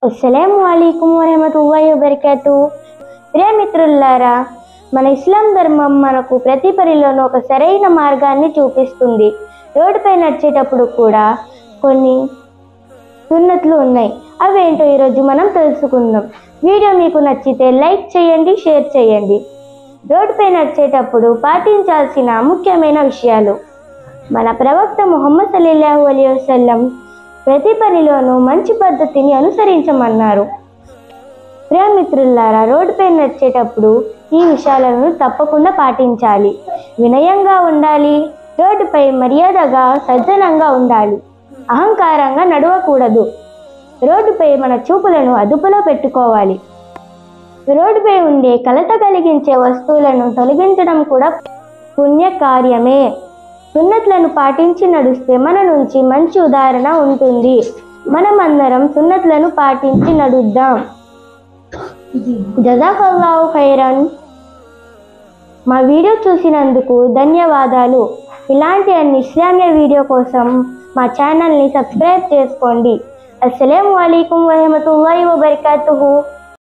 అస్సలాము అలైకుం వరహమతుల్లాహి వబరకాతుహు. ప్రియమిత్రులారా, మన ఇస్లాం ధర్మం మనకు ప్రతి పనిలోనూ ఒక సరైన మార్గాన్ని చూపిస్తుంది. రోడ్డుపై నడిచేటప్పుడు కూడా కొన్ని సున్నతులు ఉన్నాయి. అవేంటో ఈరోజు మనం తెలుసుకుందాం. వీడియో మీకు నచ్చితే లైక్ చేయండి, షేర్ చేయండి. రోడ్డుపై నడిచేటప్పుడు పాటించాల్సిన ముఖ్యమైన విషయాలు. మన ప్రవక్త ముహమ్మద్ సల్లల్లాహు అలైహి వసల్లం ప్రతి పనిలోనూ మంచి పద్ధతిని అనుసరించమన్నారు. ప్రియమిత్రులారా, రోడ్డుపై నడిచేటప్పుడు ఈ విషయాలను తప్పకుండా పాటించాలి. వినయంగా ఉండాలి. రోడ్డుపై మర్యాదగా, సజ్జనంగా ఉండాలి. అహంకారంగా నడవకూడదు. రోడ్డుపై మన చూపులను అదుపులో పెట్టుకోవాలి. రోడ్డుపై ఉండే కలత కలిగించే వస్తువులను తొలగించడం కూడా పుణ్యకార్యమే. సున్నతులను పాటించి నడిస్తే మన నుంచి మంచి ఉదాహరణ ఉంటుంది. మనమందరం సున్నతులను పాటించి నడుద్దాం. జజాకల్లాహు ఖైరన్. మా వీడియో చూసినందుకు ధన్యవాదాలు. ఇలాంటి అన్ని ఇస్లామీయ వీడియో కోసం మా ఛానల్ని సబ్స్క్రైబ్ చేసుకోండి. అస్సలాము అలైకుం వరహమతుల్లాహి వబరకాతుహు.